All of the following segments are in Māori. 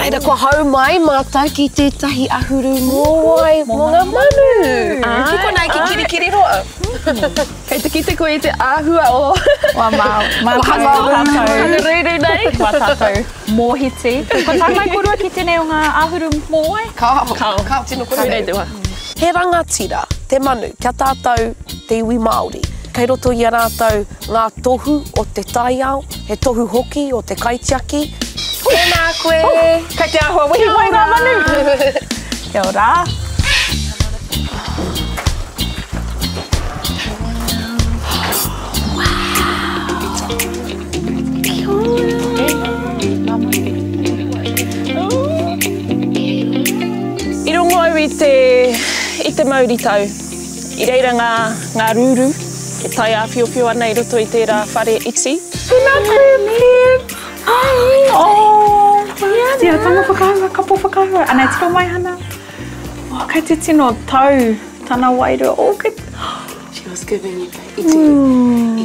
Reira, kua hau mai mātou ki tētahi ahuru mōai mō ngā manu. Ki konei ki Kirikiriroa. Kei te kite koe i te āhua o... Wā mā tātou. Ruru nei. Wā tātou mōhiti. Ko tā mai korua ki tēnei o ngā āhuru mōai? Kao, tino kore nei te wā. He rangatira, te manu, kia tātou te iwi Māori. Kei roto i a rātou ngā tohu o te taiao, he tohu hoki o te kaitiaki. Tēnā koe! Kei te āhua wehi mai ngā manu! Kia ora! I rongo au i te mauri tau. I reira ngā ruru, e tai a whiowhio ana i roto i tērā whare iti. Tēnā koe, Pip! Oh, tia, tanga whakahua, kapo whakahua. Anei tiro mai hana. Oh, kei te tino tau, tana wairua. Oh, kei... She was giving you i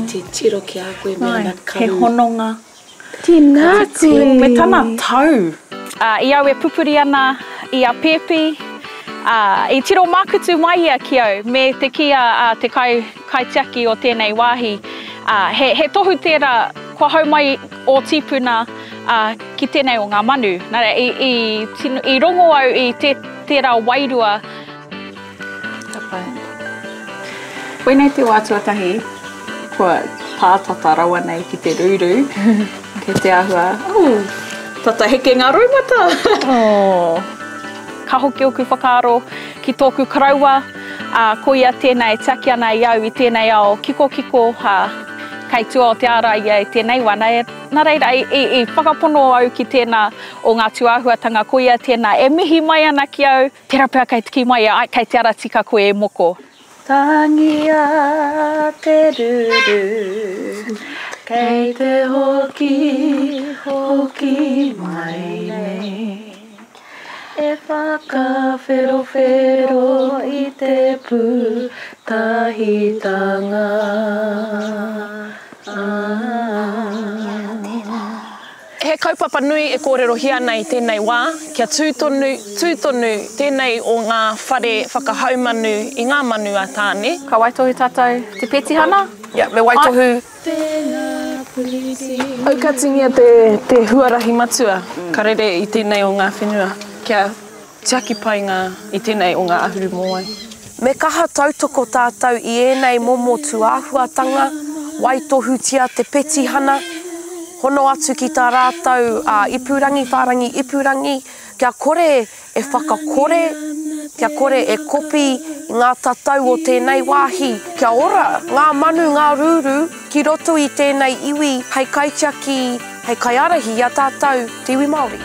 te tiro ki a koe mea na karu. He hononga. Tēnā koe! Me tana tau. I au e pupuri ana i a pepi. I tiro mākutu mai ia ki au, me te kia te kaitiaki o tēnei wāhi. He tohu tērā kua hau mai o tīpuna ki tēnei o ngā manu. Nara, i rongo au i tērā wairua. Tapai. Koe nei te wātuatahi, kua pātata rawa nei ki te ruru. Kei te āhua, tata heke ngā roimata. Ka hoki oku whakaaro ki tōku karaua. Ko ia tēnei taki ana i au i tēnei ao kiko, kei tua o te ara ia i tēnei wā. Nā reira, i whakapono au ki tēnā o ngā tuahuatanga, ko ia tēnā e mihi mai ana ki au. Tērā pēr kei tiki mai a, kei te ara tika koe e moko. Tangi a te ruru, kei te hoki mai nei. E whakawhero i te pūtahitanga. He kaupapa nui e kōrerohi ana i tēnei wā, kia tūtonu tēnei o ngā whare whakahaumanu i ngā manu a tāne. Ka waitohu tātou te petihana? Yeah, me waitohu. Aukatingia te huarahi matua, ka rere i tēnei o ngā whenua. Kia tiaki pai i tēnei o ngā ahuru mōai. Me kaha tautoko tātou i ēnei momo tuāhuatanga, waitohutia te petihana, hono atu ki tā rātou ipurangi, whārangi ipurangi, kia kore e whakakore, kia kore e kopi i ngā tatau o tēnei wāhi. Kia ora, ngā manu, ngā ruru, ki roto i tēnei iwi, hei kaitiaki, hei kaiarahi a tātou, te iwi Māori.